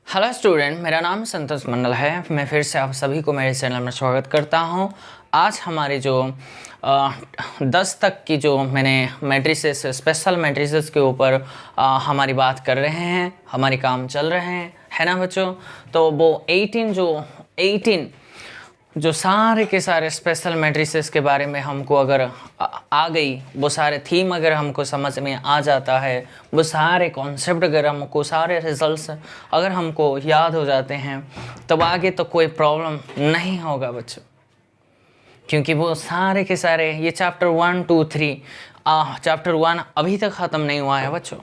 Hello student, मेरा नाम संतोष मंडल है। मैं फिर से आप सभी को मेरे चैनल में स्वागत करता हूं। आज हमारी जो 10 तक की जो मैंने मैट्रिसेस, स्पेशल मैट्रिसेस के ऊपर हमारी बात कर रहे हैं, हमारी काम चल रहे हैं, है ना बच्चों। तो वो 18 जो सारे के सारे स्पेशल मैट्रिसेस के बारे में हमको अगर आ गई, वो सारे थीम अगर हमको समझ में आ जाता है, वो सारे कॉन्सेप्ट अगर हमको, सारे रिजल्ट्स अगर हमको याद हो जाते हैं, तब आगे तो कोई प्रॉब्लम नहीं होगा बच्चों। क्योंकि वो सारे के सारे ये चैप्टर 1, 2, 3 चैप्टर 1 अभी तक ख़त्म नहीं हुआ है बच्चों।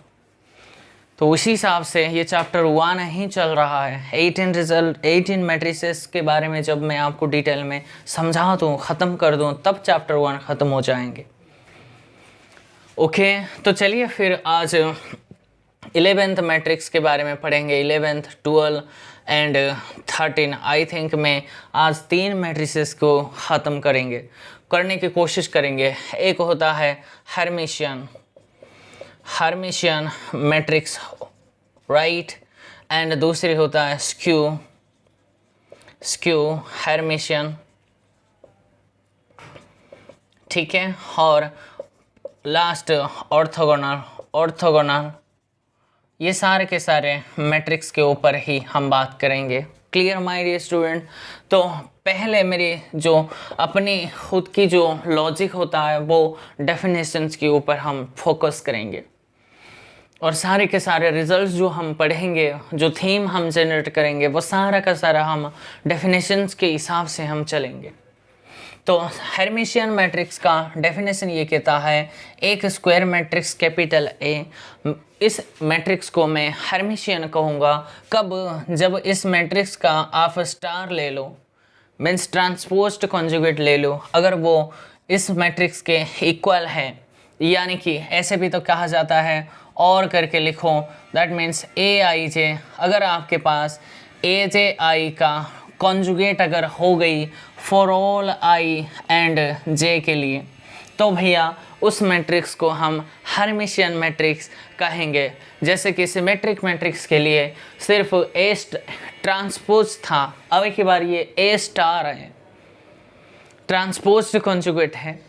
तो उसी हिसाब से ये चैप्टर 1 ही चल रहा है। 18 मैट्रिसेस के बारे में जब मैं आपको डिटेल में समझा दूँ, ख़त्म कर दूँ, तब चैप्टर 1 ख़त्म हो जाएंगे। ओके, तो चलिए फिर आज 11th मैट्रिक्स के बारे में पढ़ेंगे। 11th, 12 एंड 13 आई थिंक मैं आज 3 मैट्रिसेस को ख़त्म करने की कोशिश करेंगे। एक होता है हर्मिशियन मैट्रिक्स, राइट, एंड दूसरी होता है स्क्यू हर्मिशियन, ठीक है, और लास्ट ऑर्थोगोनल। ये सारे के सारे मैट्रिक्स के ऊपर ही हम बात करेंगे। Clear my dear student. तो पहले मेरी जो अपनी खुद की जो लॉजिक होता है, वो डेफिनेशंस के ऊपर हम फोकस करेंगे, और सारे के सारे रिजल्ट्स जो हम पढ़ेंगे, जो थीम हम जनरेट करेंगे, वो सारा का सारा हम डेफिनेशंस के हिसाब से हम चलेंगे। तो हर्मिशियन मैट्रिक्स का डेफिनेशन ये कहता है, एक स्क्वायर मैट्रिक्स कैपिटल ए, इस मैट्रिक्स को मैं हर्मिशियन कहूँगा कब, जब इस मैट्रिक्स का आप स्टार ले लो, मीन्स ट्रांसपोज्ड कॉन्जुगेट ले लो, अगर वो इस मैट्रिक्स के इक्वल है, यानी कि ऐसे भी तो कहा जाता है, और करके लिखो, दैट मीन्स ए आई जे, अगर आपके पास ए जे आई का कॉन्जुगेट अगर हो गई for all i and j के लिए, तो भैया उस मैट्रिक्स को हम हर्मिशियन मैट्रिक्स कहेंगे। जैसे कि सिमेट्रिक मैट्रिक्स के लिए सिर्फ ए ट्रांसपोज था, अब की बार ये ए स्टार है, ट्रांसपोज्ड कॉन्जुगेट है।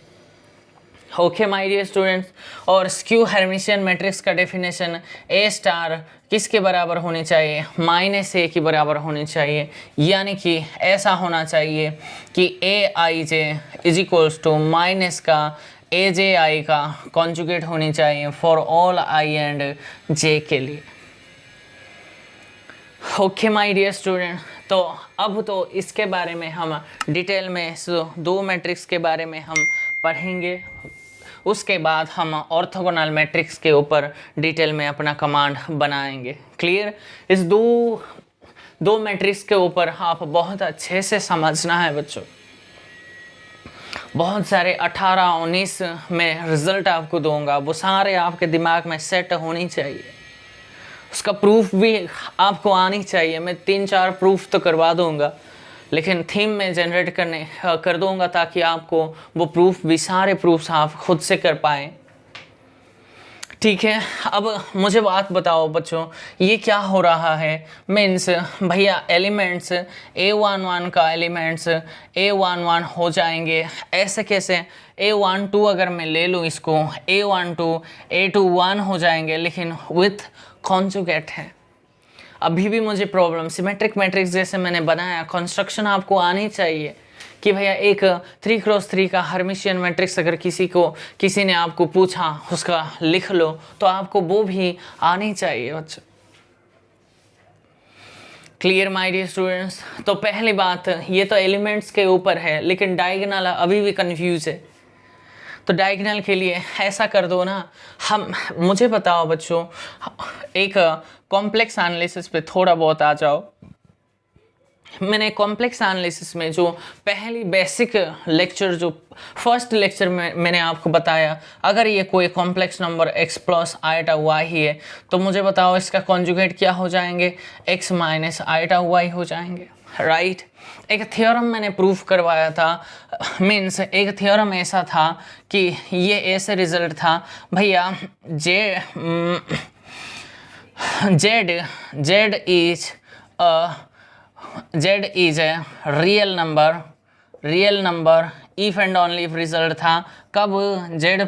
Okay my dear students. और स्क्यू हर्मिशियन मैट्रिक्स का डेफिनेशन, ए स्टार किसके बराबर होनी चाहिए, -a के बराबर होनी चाहिए, यानी कि ऐसा होना चाहिए कि a i j is equals to minus का ए जे आई का कॉन्जुगेट होनी चाहिए for all i and j के लिए। Okay my dear student. तो अब तो इसके बारे में हम डिटेल में दो मैट्रिक्स के बारे में हम पढ़ेंगे, उसके बाद हम ऑर्थोगोनल मैट्रिक्स के ऊपर डिटेल में अपना कमांड बनाएंगे। क्लियर। इस दो मैट्रिक्स के ऊपर आप बहुत अच्छे से समझना है बच्चों। बहुत सारे 18-19 में रिजल्ट आपको दूंगा, वो सारे आपके दिमाग में सेट होनी चाहिए, उसका प्रूफ भी आपको आनी चाहिए। मैं 3-4 प्रूफ तो करवा दूंगा, लेकिन थीम में जनरेट कर दूंगा ताकि आपको वो प्रूफ भी, सारे प्रूफ्स आप खुद से कर पाएँ, ठीक है। अब मुझे बात बताओ बच्चों, ये क्या हो रहा है, मीन्स भैया एलिमेंट्स A11 का एलिमेंट्स A11 हो जाएंगे, ऐसे कैसे, A12 अगर मैं ले लूँ इसको, A12 A21 हो जाएंगे, लेकिन विथ कॉन्जुगेट है। अभी भी मुझे प्रॉब्लम, सिमेट्रिक मैट्रिक्स जैसे मैंने बनाया, कंस्ट्रक्शन आपको आनी चाहिए कि भैया एक 3x3 का हर्मिशियन मैट्रिक्स अगर किसी ने आपको पूछा उसका लिख लो, तो आपको वो भी आनी चाहिए बच्चों। Clear my dear students. तो पहली बात, ये तो एलिमेंट्स के ऊपर है, लेकिन डायगोनल अभी भी कंफ्यूज है। तो डायगोनल के लिए ऐसा कर दो ना, मुझे बताओ बच्चों, एक कॉम्प्लेक्स एनालिसिस पे थोड़ा बहुत आ जाओ। मैंने कॉम्प्लेक्स एनालिसिस में जो पहली बेसिक लेक्चर, जो फर्स्ट लेक्चर में मैंने आपको बताया, अगर ये कोई complex number x plus iota y ही है, तो मुझे बताओ इसका कॉन्जुगेट क्या हो जाएंगे, x माइनस आइटा y हो जाएंगे, राइट। एक थ्योरम मैंने प्रूफ करवाया था, मीन्स एक थ्योरम ऐसा था कि ये ऐसे रिजल्ट था भैया, z is z is a real number if and only if result था कब z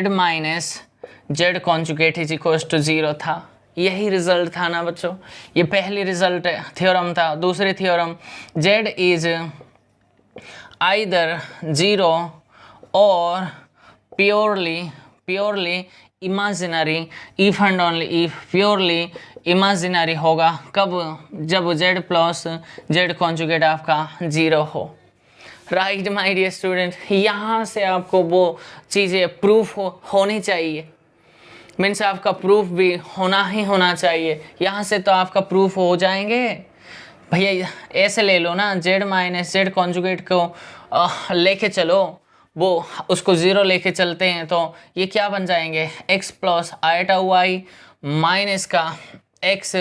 minus z conjugate is equals to 0 था। यही रिजल्ट था ना बच्चों, ये पहली रिजल्ट थ्योरम था। दूसरी थ्योरम जेड इज आइदर 0 और purely imaginary if and only if purely imaginary होगा कब, जब जेड प्लस जेड कॉन्जुगेट आपका 0 हो। राइट माय डियर स्टूडेंट, यहाँ से आपको वो चीज़ें प्रूफ होनी चाहिए, मीन्स आपका प्रूफ भी होना चाहिए। यहाँ से तो आपका प्रूफ हो जाएंगे भैया। ऐसे ले लो ना, जेड माइनस जेड कॉन्जुगेट को लेके चलो, वो उसको 0 लेके चलते हैं तो ये क्या बन जाएंगे, x plus iota y minus का x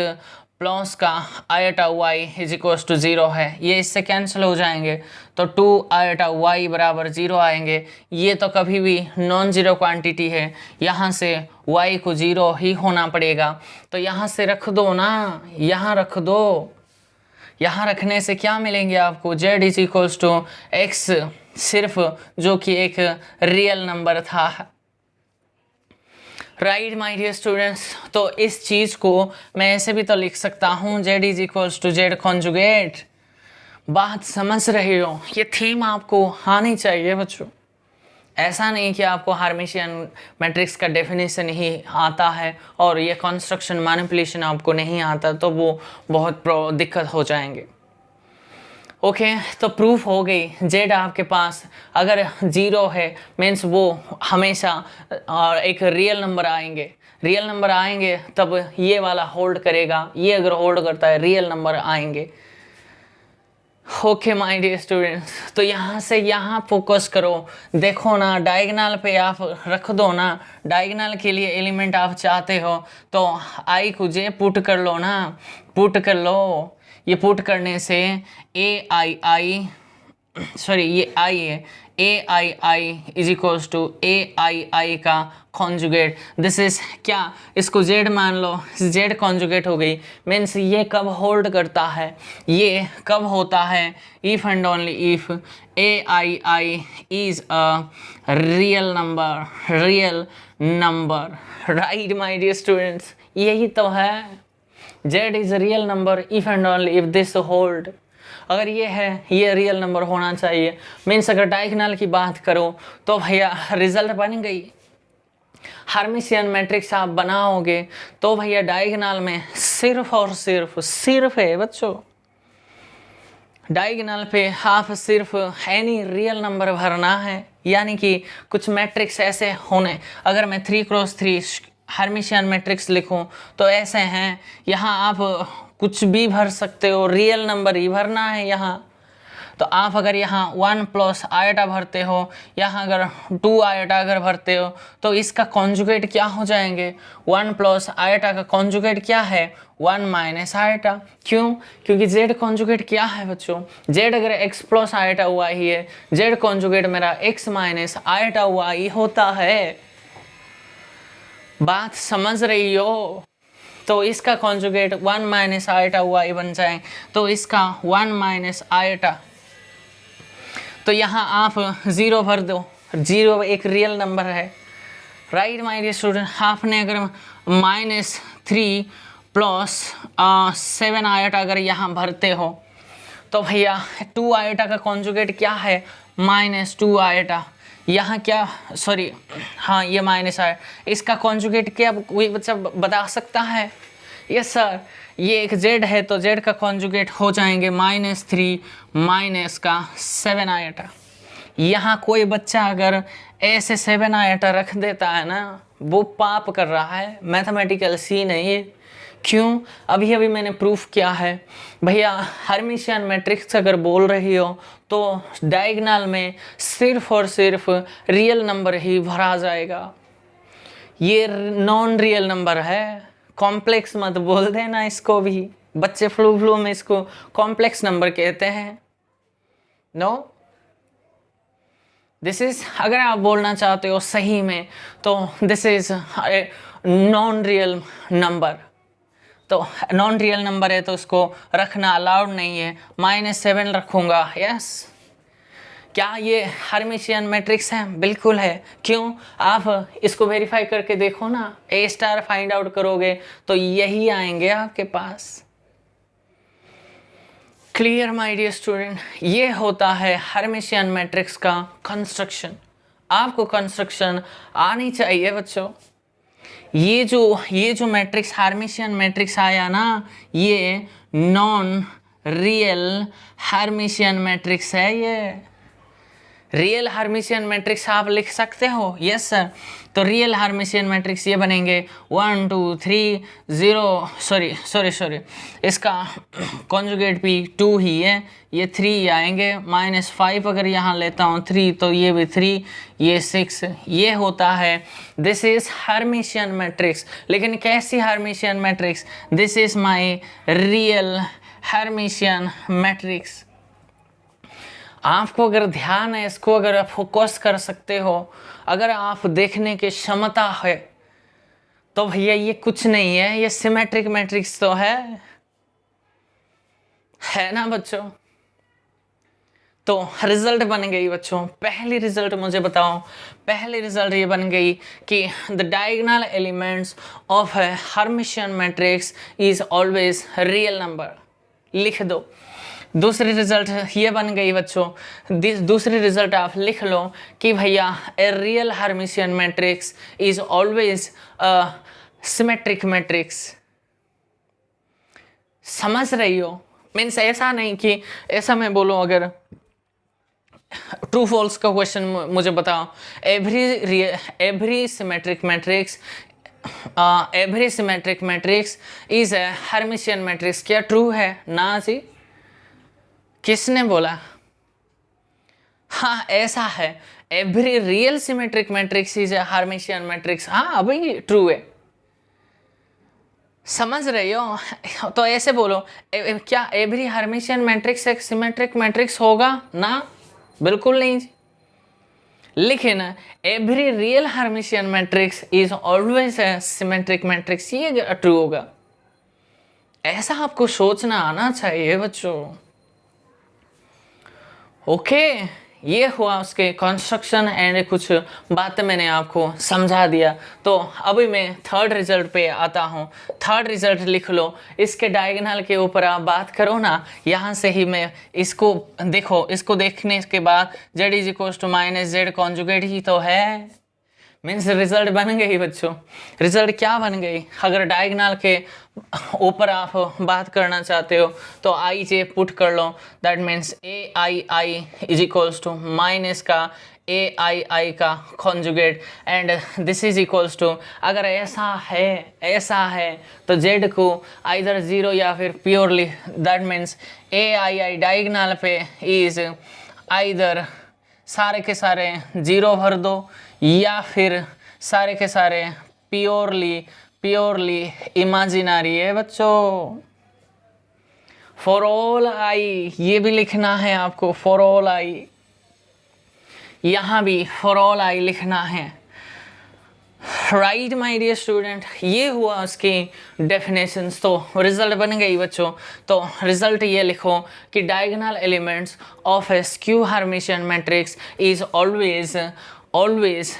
प्लस का iota y is equals to 0 है। ये इससे कैंसिल हो जाएंगे तो 2 आयटा वाई बराबर 0 आएंगे। ये तो कभी भी नॉन ज़ीरो क्वांटिटी है, यहाँ से y को 0 ही होना पड़ेगा। तो यहाँ से रख दो ना, यहाँ रख दो। यहाँ रखने से क्या मिलेंगे आपको, z is equals to x सिर्फ, जो कि एक रियल नंबर था। राइट माय डियर स्टूडेंट्स, तो इस चीज़ को मैं ऐसे भी तो लिख सकता हूँ z is equals to z conjugate. बात समझ रहे हो, ये थीम आपको आनी चाहिए बच्चों। ऐसा नहीं कि आपको हार्मिशियन मैट्रिक्स का डेफिनेशन ही आता है और ये कंस्ट्रक्शन मैनिपुलेशन आपको नहीं आता, तो वो बहुत दिक्कत हो जाएंगे। ओके, तो प्रूफ हो गई, जेड आपके पास अगर 0 है मीन्स वो हमेशा एक रियल नंबर आएंगे तब ये वाला होल्ड करेगा, ये अगर होल्ड करता है रियल नंबर आएंगे। ओके माय डियर स्टूडेंट्स, तो यहाँ से यहाँ फोकस करो। देखो ना, डायगोनल पे आप रख दो ना, डायगोनल के लिए एलिमेंट आप चाहते हो तो आई को जे पुट कर लो ना, पुट कर लो। ये पुट करने से ये आई है, ai is equals to ai का कॉन्जुगेट। दिस इज क्या, इसको z मान लो, z कॉन्जुगेट हो गई। मीन्स ये कब होल्ड करता है, ये कब होता है, if and only if ai is a real number. Right my dear students, यही तो है, z is real number if and only if this hold. अगर ये है, ये रियल नंबर होना चाहिए। मीन्स अगर डायगोनल की बात करो तो भैया रिजल्ट बन गई। हार्मिशियन मैट्रिक्स आप बनाओगे तो भैया डायगोनल में सिर्फ और सिर्फ है बच्चों, डायगोनल पे आप सिर्फ एनी रियल नंबर भरना है। यानी कि कुछ मैट्रिक्स ऐसे होने, अगर मैं 3x3 हार्मिशियन मैट्रिक्स लिखूं तो ऐसे हैं, यहाँ आप कुछ भी भर सकते हो, रियल नंबर ही भरना है यहाँ। तो आप अगर यहाँ 1 प्लस आयटा भरते हो, यहाँ अगर 2 आयटा अगर भरते हो तो इसका कॉन्जुगेट क्या हो जाएंगे, 1 प्लस आयटा का कॉन्जुगेट क्या है, 1 माइनस आयटा। क्यों, क्योंकि z कॉन्जुगेट क्या है बच्चों, z अगर x प्लस आयटा हुआ ही है, z कॉन्जुगेट मेरा x माइनस आयटा हुआ ही होता है। बात समझ रही हो, तो इसका कॉन्जुगेट 1 माइनस आयटा हुआ ही बन जाए, तो इसका 1 माइनस आयटा। तो यहाँ आप 0 भर दो, 0 एक रियल नंबर है। राइट माय डियर स्टूडेंट, आपने अगर -3 प्लस 7 आयटा अगर यहाँ भरते हो तो भैया 2 आयटा का कॉन्जुगेट क्या है, -2 आयटा। यहाँ क्या, सॉरी हाँ ये माइनस है, इसका कॉन्जुगेट क्या कोई बच्चा बता सकता है? यस सर, ये एक z है तो z का कॉन्जुगेट हो जाएंगे -3 माइनस का 7 आयटा। यहाँ कोई बच्चा अगर ऐसे 7 आयटा रख देता है ना, वो पाप कर रहा है, मैथमेटिकल सीन है ये। क्यों, अभी अभी मैंने प्रूफ किया है भैया। हर्मिशियन मैट्रिक्स अगर बोल रही हो तो डायगोनल में सिर्फ और सिर्फ रियल नंबर ही भरा जाएगा। ये नॉन रियल नंबर है, कॉम्प्लेक्स मत बोल देना इसको भी, बच्चे फ्लू में इसको कॉम्प्लेक्स नंबर कहते हैं। नो, दिस इज, अगर आप बोलना चाहते हो सही में तो this is non real number. तो नॉन रियल नंबर है तो उसको रखना अलाउड नहीं है, -7 रखूँगा। यस, क्या ये हर्मिशियन मैट्रिक्स है? बिल्कुल है। क्यों? आप इसको वेरीफाई करके देखो ना, ए स्टार फाइंड आउट करोगे तो यही आएंगे आपके पास। क्लियर माय डियर स्टूडेंट, ये होता है हर्मिशियन मैट्रिक्स का कंस्ट्रक्शन। आपको कंस्ट्रक्शन आनी चाहिए बच्चों। ये जो मैट्रिक्स हर्मिशियन मैट्रिक्स आया ना, ये नॉन रियल हर्मिशियन मैट्रिक्स है। ये रियल हर्मिशियन मैट्रिक्स आप लिख सकते हो? Yes sir. तो रियल हर्मिशियन मैट्रिक्स ये बनेंगे 1 2 3 0, सॉरी, इसका कॉन्जुगेट भी 2 ही है, ये 3 आएंगे, -5 अगर यहाँ लेता हूँ 3 तो ये भी 3, ये 6, ये होता है। This is Hermitian matrix. लेकिन कैसी Hermitian matrix? This is my real Hermitian matrix. आपको अगर ध्यान है, इसको अगर आप फोकस कर सकते हो, अगर आप देखने की क्षमता है, तो भैया ये कुछ नहीं है, ये सिमेट्रिक मैट्रिक्स तो है ना बच्चों। तो रिजल्ट बन गई बच्चों। पहली रिजल्ट मुझे बताओ, पहली रिजल्ट ये बन गई कि the diagonal elements of A Hermitian matrix is always real number. लिख दो। दूसरी रिजल्ट ये बन गई बच्चों, दूसरी रिजल्ट आप लिख लो कि भैया a real Hermitian matrix is always symmetric matrix. समझ रही हो? मीन्स ऐसा नहीं कि ऐसा मैं बोलूँ, अगर ट्रू फॉल्स का क्वेश्चन मुझे बताओ, every symmetric matrix is a Hermitian matrix. क्या ट्रू है? ना जी। किसने बोला? हाँ ऐसा है, every real symmetric matrix is a Hermitian matrix. हाँ अभी ट्रू है। समझ रहे हो? तो ऐसे बोलो, क्या एवरी हर्मिशियन मैट्रिक्स एक सिमेट्रिक मैट्रिक्स होगा? ना, बिल्कुल नहीं। लेकिन every real Hermitian matrix is always A symmetric matrix, ये ट्रू होगा। ऐसा आपको सोचना आना चाहिए बच्चों। ओके, ये हुआ उसके कंस्ट्रक्शन एंड कुछ बातें मैंने आपको समझा दिया। तो अभी मैं थर्ड रिजल्ट पे आता हूँ। थर्ड रिजल्ट लिख लो, इसके डायगोनल के ऊपर आप बात करो ना, यहाँ से ही मैं इसको देखो, इसको देखने के बाद z is equal to -z conjugate ही तो है। मीन्स रिजल्ट बन गई बच्चों। रिजल्ट क्या बन गई? अगर डायगोनल के ऊपर आप बात करना चाहते हो तो आई जे पुट कर लो, that means ai is equals to minus का ai का conjugate and this is equals to, अगर ऐसा है तो z को आइदर 0 या फिर purely, that means ai diagonal पे इज आइदर सारे के सारे 0 भर दो या फिर सारे के सारे प्योरली इमेजिनरी है बच्चों। फॉर ऑल आई ये भी लिखना है आपको, फॉर ऑल आई, यहाँ भी फॉर ऑल आई लिखना है। राइट माय डियर स्टूडेंट, ये हुआ उसकी डेफिनेशंस। तो रिजल्ट बन गई बच्चों। तो रिजल्ट ये लिखो कि diagonal elements of A skew hermitian matrix is always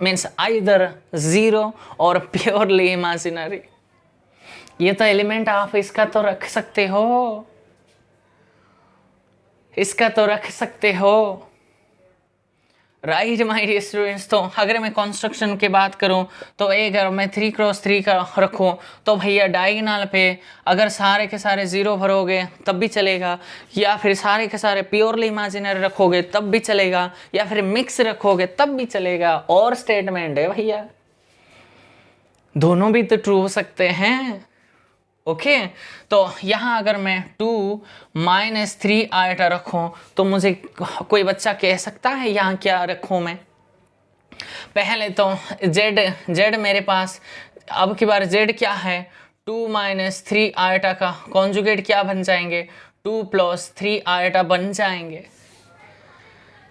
means either 0 और प्योरली इमेजिनरी। ये तो एलिमेंट आप इसका तो रख सकते हो, इसका तो रख सकते हो। Right my dear students. तो अगर मैं कंस्ट्रक्शन की बात करूं तो अगर मैं 3x3 का रखूं तो भैया डायगोनल पे अगर सारे के सारे 0 भरोगे तब भी चलेगा, या फिर सारे के सारे प्योरली इमेजिनरी रखोगे तब भी चलेगा, या फिर मिक्स रखोगे तब भी चलेगा। और स्टेटमेंट है भैया, दोनों भी तो ट्रू हो सकते हैं। ओके तो यहाँ अगर मैं 2 - 3 आइटा रखूँ तो मुझे कोई बच्चा कह सकता है यहाँ क्या रखूँ मैं? पहले तो z मेरे पास, अब की बार z क्या है? 2 - 3 आइटा का कॉन्जुगेट क्या बन जाएंगे? 2 + 3 आइटा बन जाएंगे।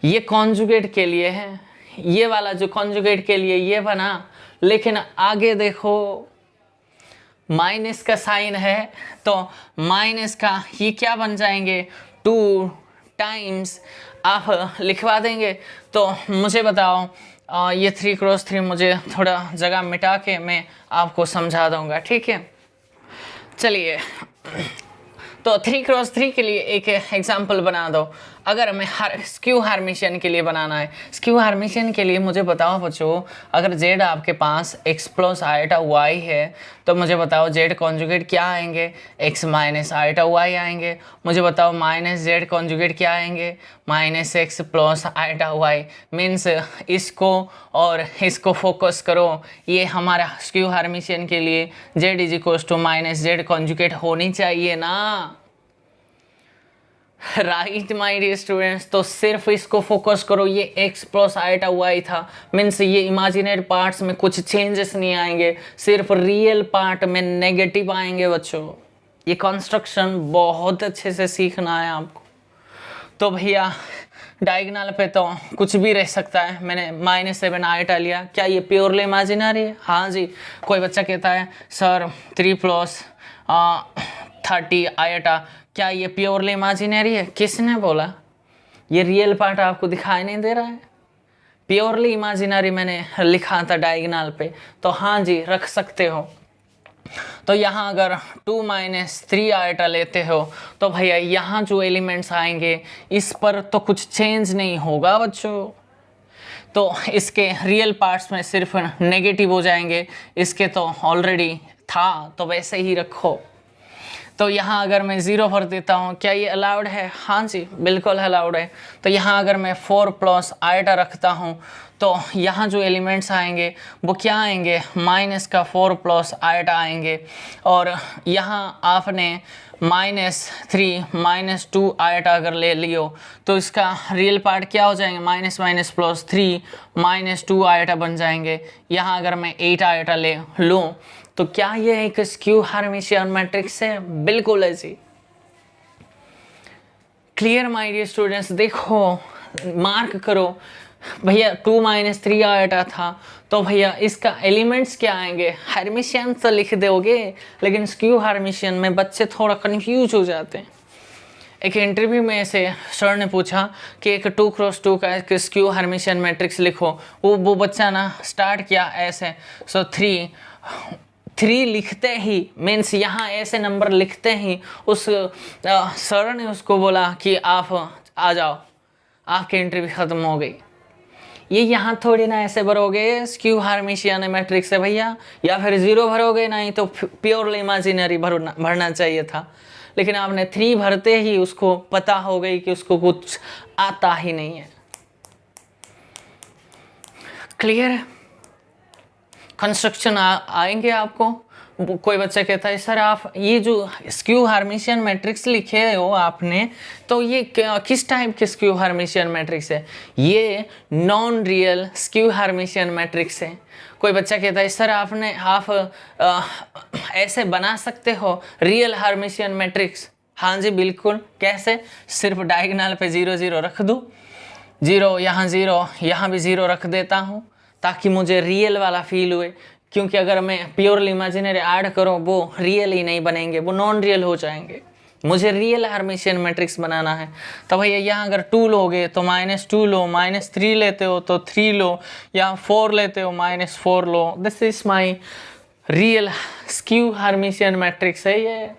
ये कॉन्जुगेट के लिए है, ये वाला जो कॉन्जुगेट के लिए ये बना। लेकिन आगे देखो, माइनस का साइन है तो माइनस का ये क्या बन जाएंगे 2 टाइम्स आप लिखवा देंगे। तो मुझे बताओ ये 3×3 मुझे थोड़ा जगह मिटा के मैं आपको समझा दूंगा, ठीक है। चलिए तो 3×3 के लिए एक एग्जाम्पल बना दो। अगर हमें स्क्यू हार्मिशियन के लिए बनाना है, स्क्यू हार्मिशियन के लिए मुझे बताओ बच्चों, अगर z आपके पास x प्लस आइटा y है तो मुझे बताओ z कॉन्जुगेट क्या आएंगे, x माइनस आइटा y आएंगे। मुझे बताओ माइनस z कॉन्जुगेट क्या आएंगे, minus x plus iota y। Means इसको और इसको फोकस करो, ये हमारा स्क्यू हार्मिशियन के लिए z is equals to minus z conjugate होनी चाहिए ना, राइट माय डियर स्टूडेंट्स। तो सिर्फ इसको फोकस करो, ये x प्लस आइटा y था, मीन्स ये इमेजिनरी पार्ट्स में कुछ चेंजेस नहीं आएंगे, सिर्फ रियल पार्ट में नेगेटिव आएंगे बच्चों। ये कंस्ट्रक्शन बहुत अच्छे से सीखना है आपको। तो भैया डायगोनल पे तो कुछ भी रह सकता है, मैंने -7 आइटा लिया, क्या ये प्योरली इमेजिनरी है? हाँ जी। कोई बच्चा कहता है सर 3 + 30 आइटा, क्या ये प्योरली इमेजिनरी है? किसने बोला? ये रियल पार्ट आपको दिखाई नहीं दे रहा है? प्योरली इमेजिनरी मैंने लिखा था डायगोनल पे, तो हाँ जी रख सकते हो। तो यहाँ अगर 2 - 3 आइटा लेते हो तो भैया यहाँ जो एलिमेंट्स आएंगे इस पर तो कुछ चेंज नहीं होगा बच्चों, तो इसके रियल पार्ट्स में सिर्फ नेगेटिव हो जाएंगे, इसके तो ऑलरेडी था तो वैसे ही रखो। तो यहाँ अगर मैं 0 भर देता हूँ, क्या ये अलाउड है? हाँ जी बिल्कुल अलाउड है। तो यहाँ अगर मैं 4 + आइटा रखता हूँ तो यहाँ जो एलिमेंट्स आएंगे वो क्या आएंगे, -4 + आइटा आएंगे। और यहाँ आपने -3 - 2 आइटा अगर ले लियो तो इसका रियल पार्ट क्या हो जाएंगे, -3 - 2 आइटा बन जाएंगे। यहाँ अगर मैं 8 आइटा ले लूँ तो क्या ये एक स्क्यू हार्मिशियन मैट्रिक्स है? बिल्कुल है जी। क्लियर माय डियर स्टूडेंट्स, देखो मार्क करो भैया 2 - 3 आइटा था तो भैया इसका एलिमेंट्स क्या आएंगे, हार्मिशियन तो लिख दोगे, लेकिन स्क्यू हार्मिशियन में बच्चे थोड़ा कंफ्यूज हो जाते हैं। एक इंटरव्यू में से सर ने पूछा कि एक 2×2 का एक स्क्यू हार्मिशियन मैट्रिक्स लिखो, वो बच्चा ना स्टार्ट किया ऐसे, सो 3 लिखते ही मीन्स यहाँ ऐसे नंबर लिखते ही उस सर ने उसको बोला कि आप आ जाओ, आपकी इंटरव्यू ख़त्म हो गई। ये यहाँ थोड़ी ना ऐसे भरोगे स्क्यू हार्मिशियन मैट्रिक्स है भैया, या फिर 0 भरोगे, नहीं तो प्योरली इमेजिनरी भरना चाहिए था, लेकिन आपने 3 भरते ही उसको पता हो गई कि उसको कुछ आता ही नहीं है। क्लियर है? कंस्ट्रक्शन आएंगे आपको। कोई बच्चा कहता है सर आप ये जो स्क्यू हार्मिशियन मैट्रिक्स लिखे हो आपने, तो ये किस टाइप के स्क्यू हार्मिशियन मैट्रिक्स है? ये non real skew Hermitian matrix है। कोई बच्चा कहता है सर आप ऐसे बना सकते हो रियल हार्मिशियन मैट्रिक्स? हाँ जी बिल्कुल। कैसे? सिर्फ डायगोनल पे 0 0 रख दूँ, 0 यहाँ भी 0 रख देता हूँ ताकि मुझे रियल वाला फील हुए, क्योंकि अगर मैं प्योरली इमेजिनरी ऐड करूँ वो रियल ही नहीं बनेंगे, वो नॉन रियल हो जाएंगे। मुझे रियल हार्मिशियन मैट्रिक्स बनाना है। तो भैया यहाँ अगर 2 लोगे तो -2 लो, -3 लेते हो तो 3 लो, या 4 लेते हो -4 लो। This is my real skew Hermitian matrix है ये।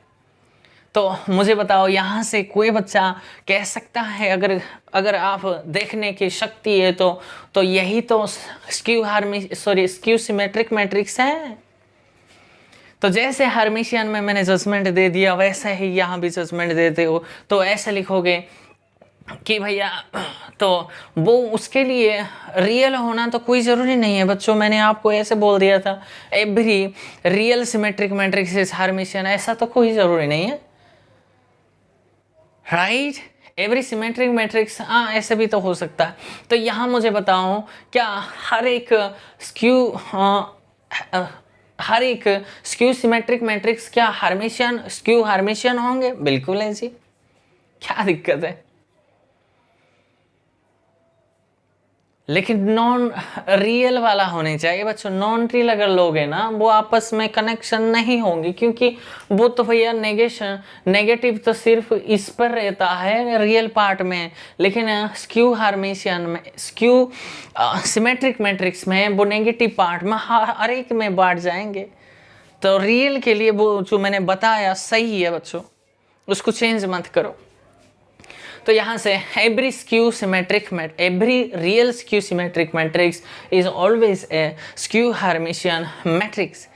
तो मुझे बताओ यहाँ से कोई बच्चा कह सकता है, अगर आप देखने की शक्ति है तो यही तो स्क्यू सिमेट्रिक मैट्रिक्स है। तो जैसे हार्मिशियन में मैंने जजमेंट दे दिया वैसे ही यहाँ भी जजमेंट देते हो, तो ऐसे लिखोगे कि भैया तो वो उसके लिए रियल होना तो कोई ज़रूरी नहीं है बच्चों। मैंने आपको ऐसे बोल दिया था every real symmetric matrix is Hermitian, ऐसा तो कोई ज़रूरी नहीं है, राइट? एवरी सिमेट्रिक मैट्रिक्स, हाँ ऐसे भी तो हो सकता है। तो यहाँ मुझे बताओ क्या हर एक स्क्यू सिमेट्रिक मैट्रिक्स क्या स्क्यू हार्मिशियन होंगे? बिल्कुल है जी, क्या दिक्कत है? लेकिन नॉन रियल वाला होने चाहिए बच्चों। नॉन रियल अगर लोगे ना वो आपस में कनेक्शन नहीं होंगे, क्योंकि वो तो भैया नेगेटिव तो सिर्फ इस पर रहता है रियल पार्ट में, लेकिन स्क्यू हार्मेशियन में, स्क्यू सिमेट्रिक मैट्रिक्स में वो नेगेटिव पार्ट में हर एक में बांट जाएंगे। तो रियल के लिए वो जो मैंने बताया सही है बच्चों, उसको चेंज मत करो। तो यहाँ से every real skew symmetric matrix is always a skew Hermitian matrix,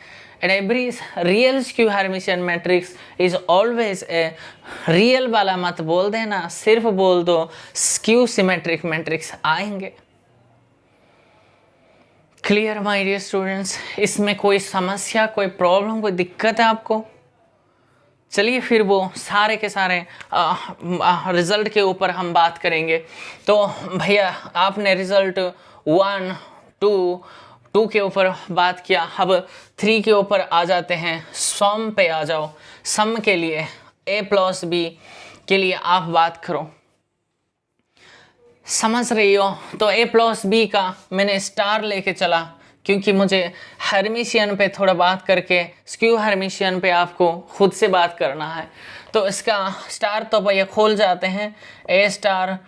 and every real skew Hermitian matrix is always a real वाला मत बोल देना, सिर्फ बोल दो स्क्यू सिमेट्रिक मैट्रिक्स आएंगे। Clear my dear students? इसमें कोई समस्या, कोई प्रॉब्लम, कोई दिक्कत है आपको? चलिए फिर वो सारे के सारे रिज़ल्ट के ऊपर हम बात करेंगे। तो भैया आपने रिज़ल्ट 1, 2 के ऊपर बात किया, अब 3 के ऊपर आ जाते हैं। सम पे आ जाओ। सम के लिए a+b के लिए आप बात करो। समझ रही हो? तो a+b का मैंने स्टार लेके चला, क्योंकि मुझे हर्मिशियन पे थोड़ा बात करके स्क्यू हर्मिशियन पे आपको खुद से बात करना है। तो इसका स्टार तो भैया खोल जाते हैं, a*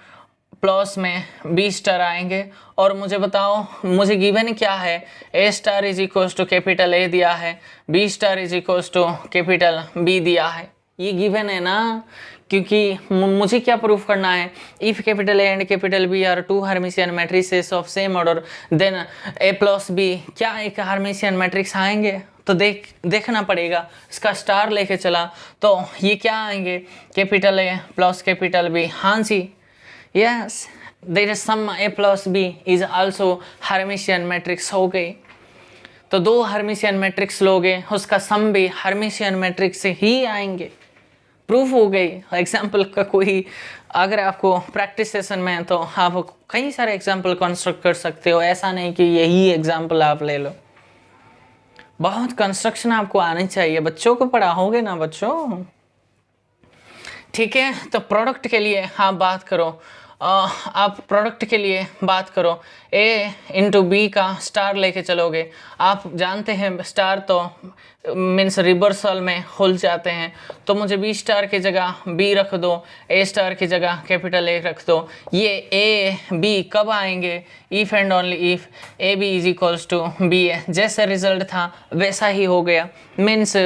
प्लस में b* आएंगे। और मुझे बताओ मुझे गिवन क्या है? a* is equals to capital A दिया है, b* is equals to capital B दिया है। ये गिवन है ना, क्योंकि मुझे क्या प्रूफ करना है? If capital A and capital B are 2 Hermitian matrices of same order, then a+b क्या एक हार्मेशियन मैट्रिक्स आएंगे? तो देखना पड़ेगा। इसका स्टार लेके चला तो ये क्या आएंगे? Capital A plus capital B। हाँ जी, yes, there is sum a+b is also Hermitian matrix हो गई। तो 2 हार्मेशियन मैट्रिक्स लोगे, उसका सम भी हार्मेशियन मैट्रिक्स से ही आएंगे। प्रूफ हो गई। एग्जाम्पल का कोई अगर आपको प्रैक्टिस सेशन में है तो आप कई सारे एग्जाम्पल कंस्ट्रक्ट कर सकते हो, ऐसा नहीं कि यही एग्जाम्पल आप ले लो। बहुत कंस्ट्रक्शन आपको आनी चाहिए, बच्चों को पढ़ाओगे ना बच्चों, ठीक है? तो प्रोडक्ट के लिए आप बात करो, आप प्रोडक्ट के लिए बात करो। a×b का स्टार लेके चलोगे। आप जानते हैं स्टार तो मीन्स रिवर्सल में खुल जाते हैं, तो मुझे b* की जगह b रख दो, a* की जगह कैपिटल A रख दो। ये a b कब आएंगे? If and only if ab is equals to b है। जैसे रिजल्ट था वैसा ही हो गया। Means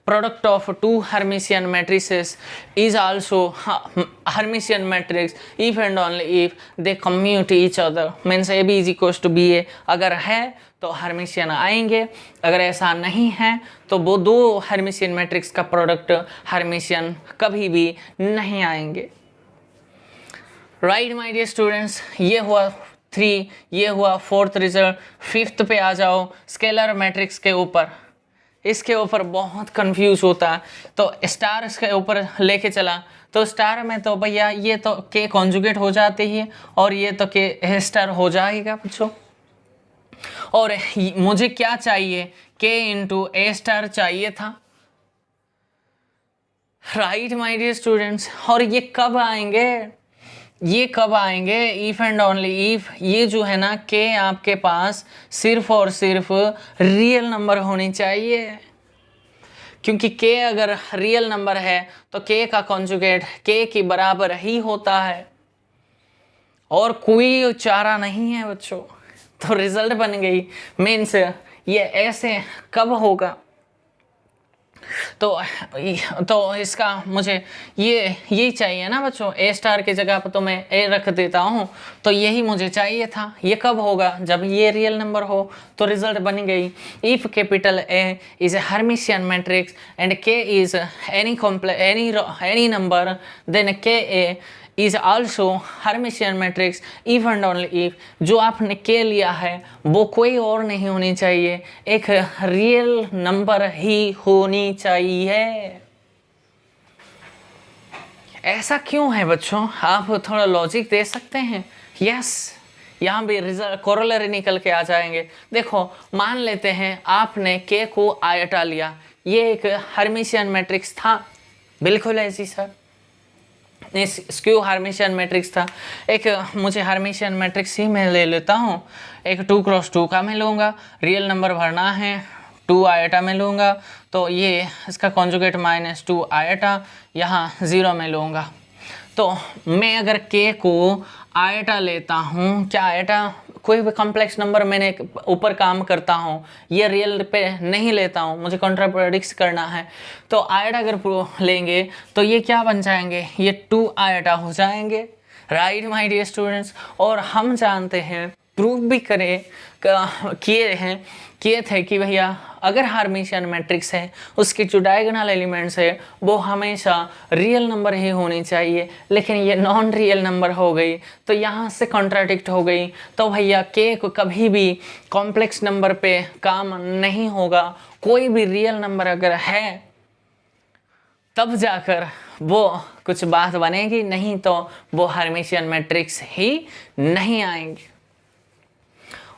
product of 2 Hermitian matrices is also Hermitian matrix if and only if they commute each other. Means ab is equals to b है। अगर है तो हार्मेशियन आएंगे, अगर ऐसा नहीं है तो वो 2 हार्मेशियन मैट्रिक्स का प्रोडक्ट हार्मेशियन कभी भी नहीं आएंगे। राइट माय डियर स्टूडेंट्स, ये हुआ 3, ये हुआ 4th रिजल्ट। 5th पे आ जाओ, स्केलर मैट्रिक्स के ऊपर। इसके ऊपर बहुत कंफ्यूज होता है। तो स्टार इसके ऊपर लेके चला, तो स्टार में तो भैया ये तो के कॉन्जुगेट हो जाते ही है, और ये तो के स्टार हो जाएगा बच्चों। और मुझे क्या चाहिए? k × a* चाहिए था। राइट माय डियर स्टूडेंट्स, और ये कब आएंगे? ये कब आएंगे? इफ़ एंड ओनली इफ़ ये जो है ना k आपके पास सिर्फ और सिर्फ रियल नंबर होनी चाहिए, क्योंकि k अगर रियल नंबर है तो k का कॉन्जुगेट k की बराबर ही होता है, और कोई चारा नहीं है बच्चों। तो रिजल्ट बन गई। मीन्स ये ऐसे कब होगा? तो इसका मुझे यही चाहिए ना बच्चों। a* की जगह पर तो मैं a रख देता हूँ, तो यही मुझे चाहिए था। ये कब होगा? जब ये रियल नंबर हो। तो रिजल्ट बन गई। If capital A is a Hermitian matrix and k is any number, then ka is also Hermitian matrix if and only if. जो आपने k लिया है वो कोई और नहीं होनी चाहिए, एक रियल नंबर ही होनी चाहिए। ऐसा क्यों है बच्चों? आप थोड़ा लॉजिक दे सकते हैं? यस, यहाँ भी रिजल्ट कोरोलरी निकल के आ जाएंगे। देखो, मान लेते हैं आपने k को आयटा लिया, ये एक हार्मेशियन मैट्रिक्स था, बिल्कुल ऐसी सर। स्क्यू हार्मिशियन मैट्रिक्स था। एक मुझे हार्मिशियन मैट्रिक्स ही मैं ले लेता हूँ। एक 2x2 का मैं लूँगा, रियल नंबर भरना है, 2 आयटा में लूँगा, तो ये इसका कॉन्जुगेट -2 आयटा, यहाँ 0 में लूँगा। तो मैं अगर k को आयटा लेता हूँ, क्या आयटा कोई भी कॉम्प्लेक्स नंबर मैंने ऊपर काम करता हूँ, ये रियल पे नहीं लेता हूँ, मुझे कॉन्ट्राडिक्ट करना है, तो आयटा अगर लेंगे तो ये क्या बन जाएंगे, ये 2 आयटा हो जाएंगे। Right my dear students. और हम जानते हैं, प्रूफ भी किए थे कि भैया अगर हार्मिशियन मैट्रिक्स है उसके जो डायगोनल एलिमेंट्स है वो हमेशा रियल नंबर ही होनी चाहिए, लेकिन ये नॉन रियल नंबर हो गई तो यहाँ से कॉन्ट्राडिक्ट हो गई, तो भैया के को कभी भी कॉम्प्लेक्स नंबर पे काम नहीं होगा। कोई भी रियल नंबर अगर है तब जाकर वो कुछ बात बनेगी, नहीं तो वो हार्मिशियन मैट्रिक्स ही नहीं आएंगे।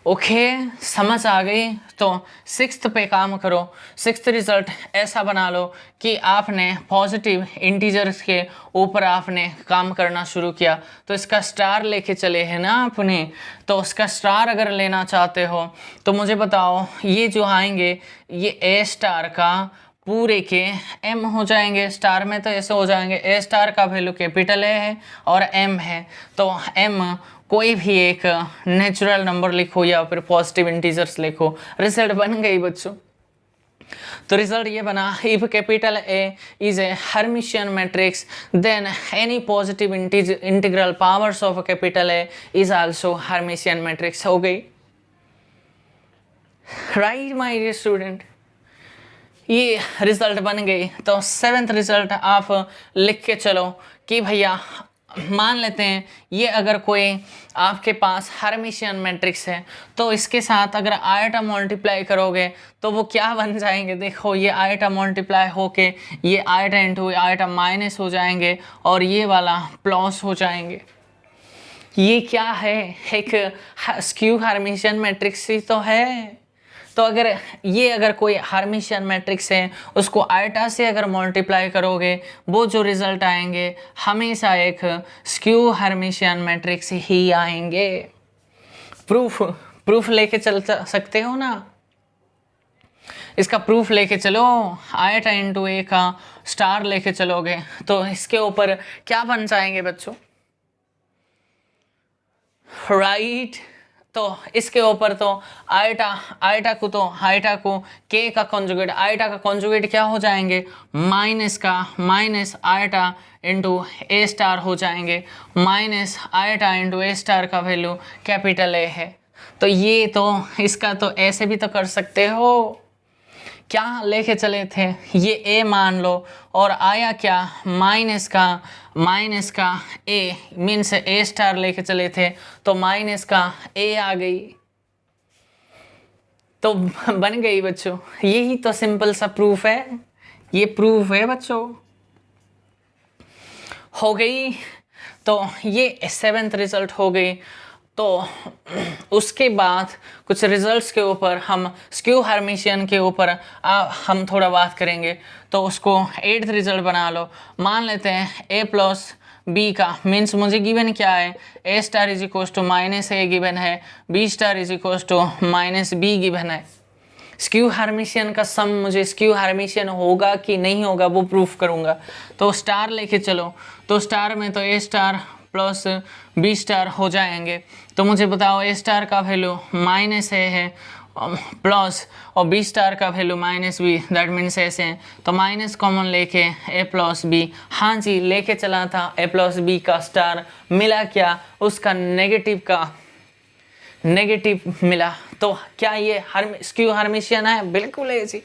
ओके, समझ आ गई। तो 6th पे काम करो। 6th रिजल्ट ऐसा बना लो कि आपने पॉजिटिव इंटीजर्स के ऊपर आपने काम करना शुरू किया, तो इसका स्टार लेके चले हैं ना आपने, तो उसका स्टार अगर लेना चाहते हो तो मुझे बताओ, ये जो आएंगे ये ए स्टार का पूरे के m हो जाएंगे। स्टार में तो ऐसे हो जाएंगे, ए स्टार का वैल्यू कैपिटल ए है और m है, तो m कोई भी एक नेचुरल नंबर लिखो या फिर पॉजिटिव इंटीजर्स लिखो। रिजल्ट बन गई बच्चों। तो रिजल्ट ये बना, if capital A is a Hermitian matrix then any positive integral powers of capital A is also Hermitian matrix. हो गई। राइट माय डियर स्टूडेंट, ये रिजल्ट बन गई। तो 7th रिजल्ट आप लिख के चलो कि भैया मान लेते हैं ये अगर कोई आपके पास हार्मिशियन मैट्रिक्स है तो इसके साथ अगर आयटा मल्टीप्लाई करोगे तो वो क्या बन जाएंगे। देखो, ये आयटा मल्टीप्लाई होके ये आयटा इंटू आयटा माइनस हो जाएंगे और ये वाला प्लस हो जाएंगे। ये क्या है, एक स्क्यू हार्मिशियन मैट्रिक्स ही तो है। तो अगर कोई हार्मिशियन मैट्रिक्स है उसको आयटा से अगर मल्टीप्लाई करोगे वो जो रिजल्ट आएंगे हमेशा एक स्क्यू हार्मिशियन मैट्रिक्स ही आएंगे। प्रूफ लेके चल सकते हो ना, इसका प्रूफ लेके चलो। आयटा इंटू ए का स्टार लेके चलोगे तो इसके ऊपर क्या बन जाएंगे बच्चों, राइट। तो इसके ऊपर तो आयटा को के का कॉन्जुगेट, आयटा का कॉन्जुगेट क्या हो जाएंगे, माइनस आयटा इंटू ए स्टार हो जाएंगे। माइनस आयटा इंटू ए स्टार का वैल्यू कैपिटल ए है। तो ये तो इसका तो ऐसे भी तो कर सकते हो, क्या लेके चले थे, ये ए मान लो और आया क्या, माइनस का ए मीन्स ए स्टार लेके चले थे तो माइनस का ए आ गई, तो बन गई बच्चों। यही तो सिंपल सा प्रूफ है, ये प्रूफ है बच्चों। हो गई। तो ये 7th रिजल्ट हो गई। तो उसके बाद कुछ रिजल्ट्स के ऊपर हम स्क्यू हार्मिशियन के ऊपर हम थोड़ा बात करेंगे। तो उसको 8th रिजल्ट बना लो। मान लेते हैं a प्लस बी का मीन्स मुझे गिवन क्या है, a star is equal to minus a given है, b star is equal to minus b given है। स्क्यू हार्मिशियन का सम मुझे स्क्यू हार्मिशियन होगा कि नहीं होगा वो प्रूफ करूँगा। तो स्टार लेके चलो, तो स्टार में तो a star plus b star हो जाएंगे। तो मुझे बताओ ए स्टार का वैल्यू माइनस ए है प्लस और बी स्टार का value minus b, that means ऐसे हैं। तो माइनस कॉमन लेके ए प्लस बी, हाँ जी लेके चला था ए प्लस बी का स्टार, मिला क्या, उसका नेगेटिव मिला। तो क्या ये स्क्यू हार्मिशियन है, बिल्कुल है जी।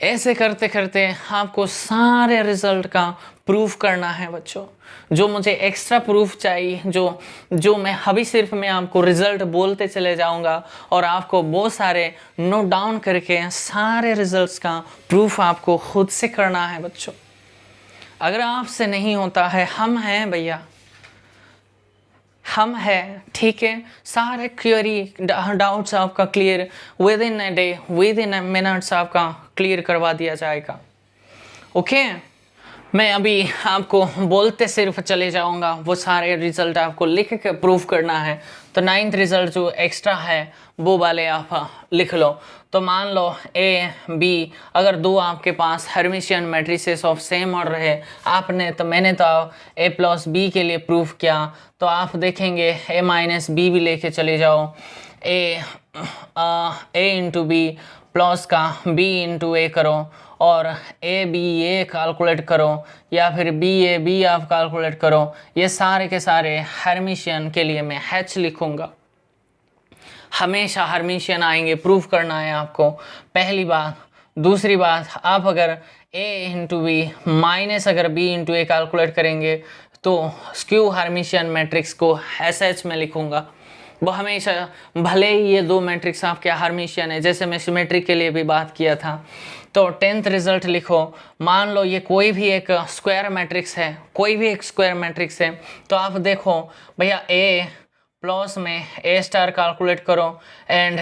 ऐसे करते करते आपको सारे रिजल्ट का प्रूफ करना है बच्चों। जो मुझे एक्स्ट्रा प्रूफ चाहिए, जो मैं अभी सिर्फ मैं आपको रिजल्ट बोलते चले जाऊंगा और आपको बहुत सारे नोट डाउन करके सारे रिजल्ट्स का प्रूफ आपको खुद से करना है बच्चों। अगर आपसे नहीं होता है, हम हैं भैया, हम हैं, ठीक है। सारे क्वेरी डाउट्स आपका clear with in a day, with in A minutes आपका क्लियर करवा दिया जाएगा। ओके, मैं अभी आपको बोलते सिर्फ चले जाऊंगा, वो सारे रिजल्ट आपको लिख के प्रूफ करना है। तो 9th रिजल्ट जो एक्स्ट्रा है वो वाले आप लिख लो। तो मान लो ए बी अगर दो आपके पास Hermitian matrices of same order है, मैंने तो ए प्लस बी के लिए प्रूफ किया, तो आप देखेंगे ए माइनस बी भी लेके चले जाओ, ए इंटू बी प्लस का बी इंटू ए करो, और ए बी ए कैलकुलेट करो, या फिर बी आप कैलकुलेट करो। ये सारे के सारे हर्मिशियन के लिए मैं H लिखूंगा, हमेशा हर्मिशियन आएंगे, प्रूफ करना है आपको, पहली बात। दूसरी बात, आप अगर a इंटू बी माइनस अगर b इंटू ए कैलकुलेट करेंगे तो स्क्यू हर्मिशियन मैट्रिक्स को SH में लिखूंगा। वो हमेशा, भले ही ये दो मैट्रिक्स आपके हर्मिशियन है, जैसे मैं सिमेट्रिक के लिए भी बात किया था। तो 10th रिजल्ट लिखो, मान लो ये कोई भी एक स्क्वायर मैट्रिक्स है, कोई भी एक स्क्वायर मैट्रिक्स है, तो आप देखो भैया ए प्लस में ए स्टार कैलकुलेट करो, एंड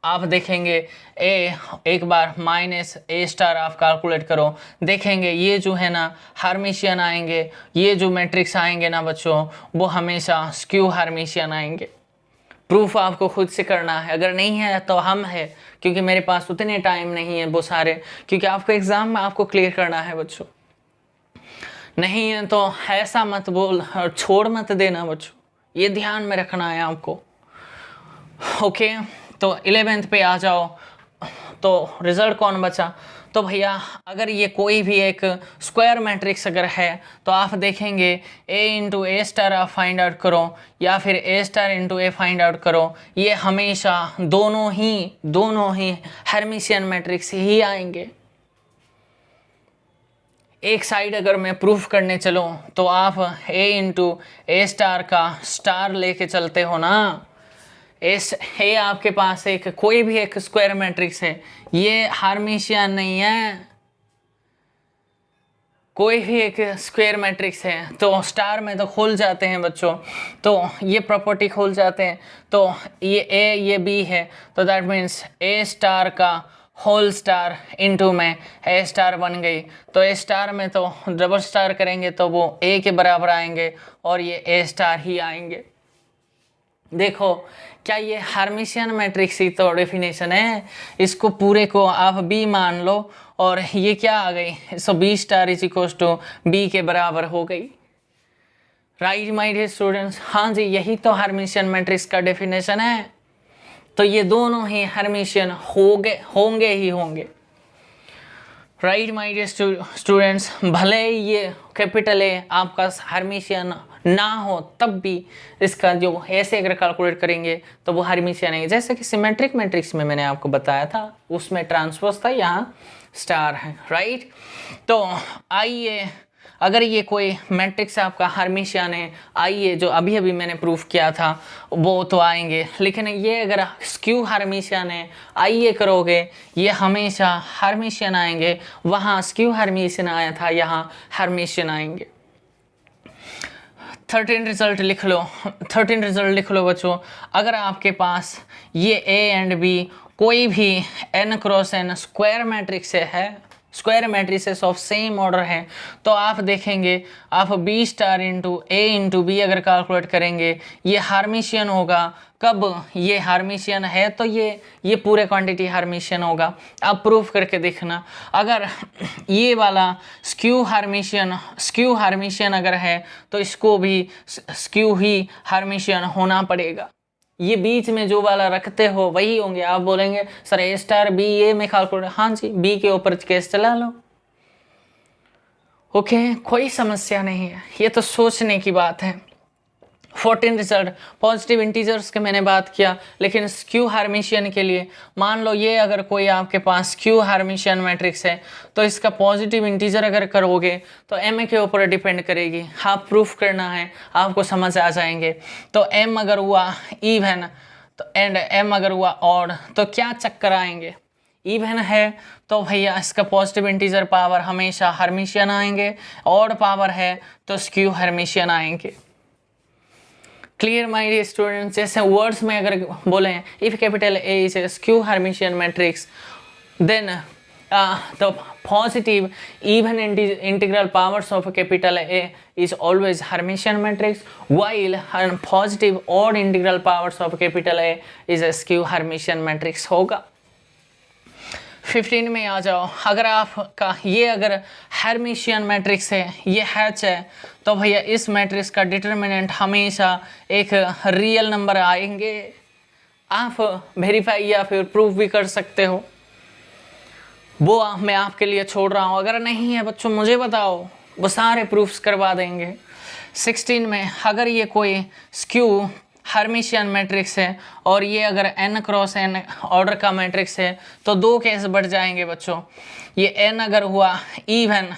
आप देखेंगे ए एक बार माइनस ए स्टार आप कैलकुलेट करो, देखेंगे ये जो है ना हर्मिशियन आएंगे, ये जो मैट्रिक्स आएंगे ना बच्चों वो हमेशा स्क्यू हर्मिशियन आएंगे। प्रूफ आपको खुद से करना है, अगर नहीं है तो हम है, क्योंकि मेरे पास उतने टाइम नहीं है वो सारे, क्योंकि आपको एग्ज़ाम में आपको क्लियर करना है बच्चों। नहीं है तो ऐसा मत बोल, छोड़ मत देना बच्चों, ये ध्यान में रखना है आपको। ओके, तो 11th पे आ जाओ। तो रिज़ल्ट कौन बचा? तो भैया अगर ये कोई भी एक स्क्वायर मैट्रिक्स अगर है तो आप देखेंगे a इंटू ए स्टार आप फाइंड आउट करो, या फिर a star into A find out करो, ये हमेशा दोनों ही हर्मिशियन मैट्रिक्स ही आएंगे। एक साइड अगर मैं प्रूफ करने चलूँ तो आप a इंटू ए स्टार का स्टार लेके चलते हो ना, ए आपके पास एक कोई भी एक स्क्वायर मैट्रिक्स है, ये हर्मिशियन नहीं है, कोई भी एक स्क्वायर मैट्रिक्स है तो स्टार में तो खुल जाते हैं बच्चों, तो ये प्रॉपर्टी खुल जाते हैं। तो ये ए ये बी है, तो दैट मीन्स ए स्टार का होल स्टार इंटू में ए स्टार बन गई। तो ए स्टार में तो डबल स्टार करेंगे तो वो ए के बराबर आएंगे, और ये ए स्टार ही आएंगे। देखो क्या ये हर्मिशियन मैट्रिक्स ही तो डेफिनेशन है, इसको पूरे को आप बी मान लो, और ये क्या आ गई, so B star is equal to B के बराबर हो गई। राइट माय डियर स्टूडेंट्स, हाँ जी यही तो हर्मिशियन मैट्रिक्स का डेफिनेशन है। तो ये दोनों ही हर्मिशियन होंगे ही होंगे। राइट माय डियर स्टूडेंट्स, भले ही ये कैपिटल ए आपका हर्मिशियन ना हो तब भी इसका जो ऐसे अगर कैलकुलेट करेंगे तो वो हर्मिशियन है। जैसे कि सिमेट्रिक मैट्रिक्स में मैंने आपको बताया था, उसमें ट्रांसपोज था, यहाँ स्टार है। राइट, तो आइए अगर ये कोई मैट्रिक्स आपका हर्मिशियन है, आइए जो अभी अभी मैंने प्रूफ किया था वो तो आएंगे, लेकिन ये अगर स्क्यू हर्मिशियन है, आइए करोगे ये हमेशा हर्मिशियन आएंगे, वहाँ स्क्यू हर्मिशियन आया था, यहाँ हर्मिशियन आएंगे। 13 रिजल्ट लिख लो, 13 रिजल्ट लिख लो बच्चों। अगर आपके पास ये ए एंड बी कोई भी n cross n square matrix है, square matrices of same order हैं, तो आप देखेंगे आप B star into A into B अगर कैलकुलेट करेंगे ये हर्मिशियन होगा। कब ये हर्मिशियन है तो ये पूरे क्वांटिटी हर्मिशियन होगा। आप प्रूफ करके देखना, अगर ये वाला स्क्यू हर्मिशियन अगर है तो इसको भी स्क्यू ही हर्मिशियन होना पड़ेगा। ये बीच में जो वाला रखते हो वही होंगे। आप बोलेंगे सर ए स्टार बी ए में कैलकुलेट, हाँ जी बी के ऊपर केस चला लो, ओके कोई समस्या नहीं है, ये तो सोचने की बात है। 14 रिजल्ट पॉजिटिव इंटीजर्स के मैंने बात किया, लेकिन स्क्यू हर्मिशियन के लिए मान लो ये अगर कोई आपके पास स्क्यू हर्मिशियन मैट्रिक्स है तो इसका पॉजिटिव इंटीजर अगर करोगे तो एम के ऊपर डिपेंड करेगी। आप प्रूफ करना है, आपको समझ आ जाएंगे। तो एम अगर हुआ इवन तो एंड एम अगर हुआ ऑड तो क्या चक्कर आएंगे, इवन है तो भैया इसका पॉजिटिव इंटीजर पावर हमेशा हर्मिशियन आएंगे, ऑड पावर है तो स्क्यू हर्मिशियन आएंगे। क्लियर माय डियर स्टूडेंट्स, जैसे वर्ड्स में अगर बोले if capital A is a skew hermitian matrix then the positive even integral powers of capital A is always Hermitian matrix, while positive odd integral powers of capital A is a skew Hermitian matrix होगा। 15 में आ जाओ, अगर आपका ये अगर Hermitian matrix है, ये hatch है, तो भैया इस मैट्रिक्स का डिटर्मिनेंट हमेशा एक रियल नंबर आएंगे। आप वेरीफाई या फिर प्रूफ भी कर सकते हो, वो मैं आपके लिए छोड़ रहा हूँ। अगर नहीं है बच्चों मुझे बताओ, वो सारे प्रूफ्स करवा देंगे। 16 में अगर ये कोई स्क्यू हर्मिशियन मैट्रिक्स है और ये अगर n क्रॉस n ऑर्डर का मैट्रिक्स है तो दो केस बढ़ जाएंगे बच्चों। ये n अगर हुआ इवन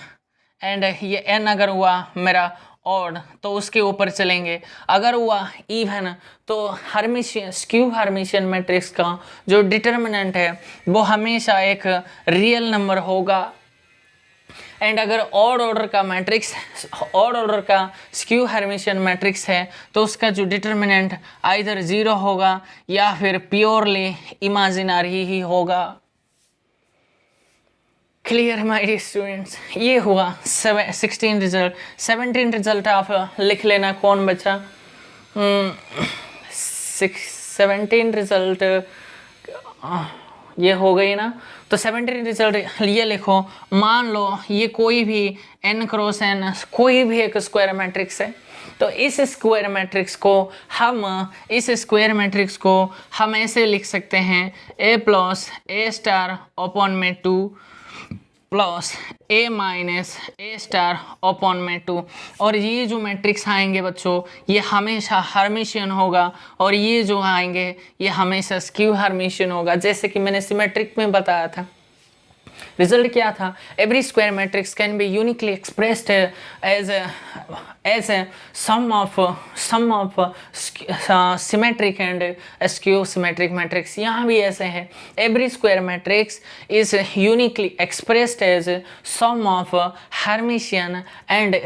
एंड ये n अगर हुआ मेरा ऑड तो उसके ऊपर चलेंगे। अगर हुआ इवन तो हर्मिशियन स्क्यू हर्मिशियन मैट्रिक्स का जो डिटर्मिनेंट है वो हमेशा एक रियल नंबर होगा। एंड अगर ऑड ऑर्डर का मैट्रिक्स, ऑड ऑर्डर का स्क्यू हर्मिशियन मैट्रिक्स है तो उसका जो डिटर्मिनेंट आइदर 0 होगा या फिर प्योरली इमेजिनरी ही होगा। क्लियर माय डियर स्टूडेंट्स, ये हुआ 16 रिजल्ट। 17 रिजल्ट आप लिख लेना कौन बचा। 17 रिजल्ट ये हो गई ना, तो 17 रिजल्ट ये लिखो। मान लो ये कोई भी n क्रॉस n कोई भी एक स्क्वायर मैट्रिक्स है, तो इस स्क्वायर मैट्रिक्स को हम ऐसे लिख सकते हैं a plus a star upon में 2 plus a minus a star upon में 2। और ये जो मैट्रिक्स आएंगे बच्चों ये हमेशा हर्मिशियन होगा और ये जो आएंगे ये हमेशा स्क्यू हर्मिशियन होगा। जैसे कि मैंने सिमेट्रिक में बताया था, रिजल्ट क्या था, every square matrix can be uniquely expressed as a sum of symmetric and skew symmetric matrix. यहाँ भी ऐसे है, every square matrix is uniquely expressed as sum of hermitian and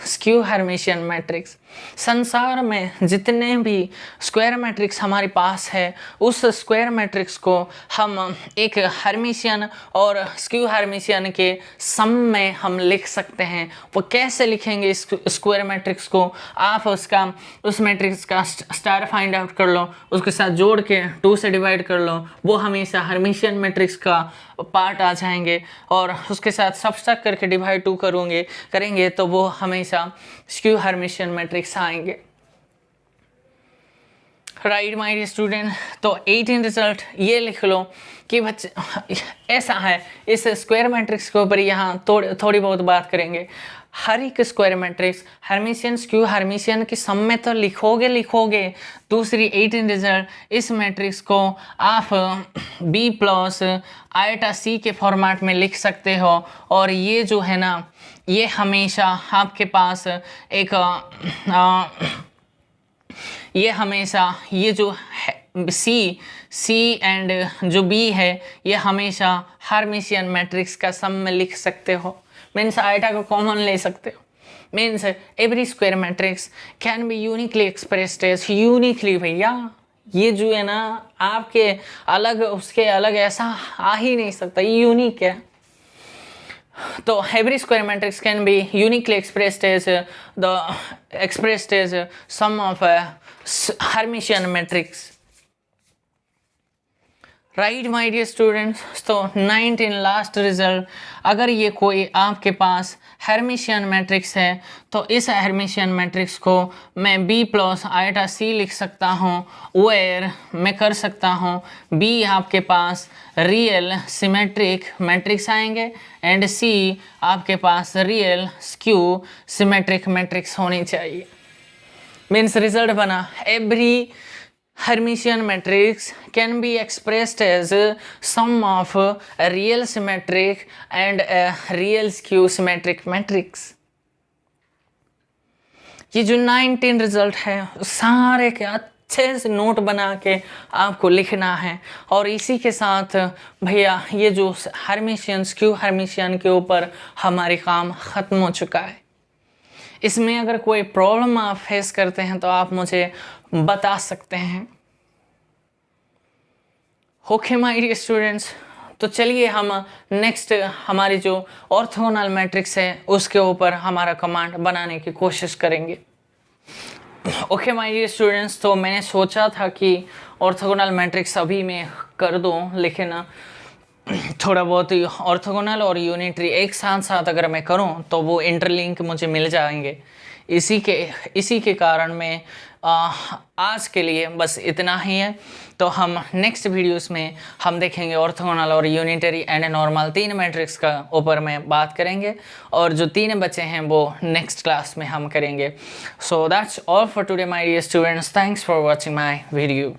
skew hermitian matrix. संसार में जितने भी स्क्वायर मैट्रिक्स हमारे पास है उस स्क्वायर मैट्रिक्स को हम एक हर्मिशियन और स्क्यू हर्मिशियन के सम में हम लिख सकते हैं। वो कैसे लिखेंगे इस स्क्वायर मैट्रिक्स को, आप उस मैट्रिक्स का स्टार फाइंड आउट कर लो, उसके साथ जोड़ के 2 से डिवाइड कर लो, वो हमेशा हर्मिशियन मैट्रिक्स का पार्ट आ जाएंगे। और उसके साथ सब्सट्रैक्ट करके डिवाइड 2 करेंगे तो वो हमेशा स्क्यू हर्मिशियन मैट्रिक्स आएंगे। राइट माय डियर स्टूडेंट, तो 18 रिजल्ट ये लिख लो कि बच्चे ऐसा है, इस स्क्वायर मैट्रिक्स के ऊपर यहाँ थोड़ी बहुत बात करेंगे। हर एक square matrix Hermitian skew Hermitian की सम में तो लिखोगे। दूसरी 18 रिजल्ट, इस मैट्रिक्स को आप b प्लस आइटा c के फॉर्मेट में लिख सकते हो और ये जो है ना ये हमेशा आपके पास एक ये हमेशा ये जो C एंड जो B है ये हमेशा हर्मिशियन मैट्रिक्स का सम में लिख सकते हो। मीन्स आइटा को कॉमन ले सकते हो। Means every square matrix can be uniquely expressed as uniquely. भैया ये जो है ना आपके अलग उसके अलग ऐसा आ ही नहीं सकता, ये यूनिक है। तो every square matrix can be uniquely expressed as sum of hermitian matrix. Right my dear students, तो 19 लास्ट रिजल्ट, अगर ये कोई आपके पास हर्मिशियन मैट्रिक्स है तो इस हर्मिशियन मैट्रिक्स को मैं b प्लस आइटा c लिख सकता हूँ, वेयर मैं कर सकता हूँ b आपके पास रियल सिमेट्रिक मैट्रिक्स आएंगे एंड c आपके पास रियल स्क्यू सिमेट्रिक मैट्रिक्स होनी चाहिए। मीन्स रिजल्ट बना every Hermitian matrix can be expressed as sum of a real symmetric and a real skew symmetric matrix। ये जो 19 रिजल्ट है सारे के अच्छे से नोट बना के आपको लिखना है और इसी के साथ भैया ये जो हर्मिशियन स्क्यू हर्मिशियन के ऊपर हमारी काम ख़त्म हो चुका है। इसमें अगर कोई प्रॉब्लम आप फेस करते हैं तो आप मुझे बता सकते हैं। ओके माय डियर स्टूडेंट्स, तो चलिए हम नेक्स्ट हमारी जो ऑर्थोगोनल मैट्रिक्स है उसके ऊपर हमारा कमांड बनाने की कोशिश करेंगे। ओके माय डियर स्टूडेंट्स, तो मैंने सोचा था कि ऑर्थोगोनल मैट्रिक्स अभी मैं कर दूं, लेकिन थोड़ा बहुत ऑर्थोगोनल और यूनिटरी एक साथ साथ अगर मैं करूं तो वो इंटरलिंक मुझे मिल जाएंगे। इसी के कारण मैं आज के लिए बस इतना ही है। तो हम नेक्स्ट वीडियोस में हम देखेंगे ऑर्थोगोनल और यूनिटरी एंड नॉर्मल 3 मैट्रिक्स का ऊपर में बात करेंगे, और जो 3 बचे हैं वो नेक्स्ट क्लास में हम करेंगे। So that's all for today my dear students, thanks for watching my video.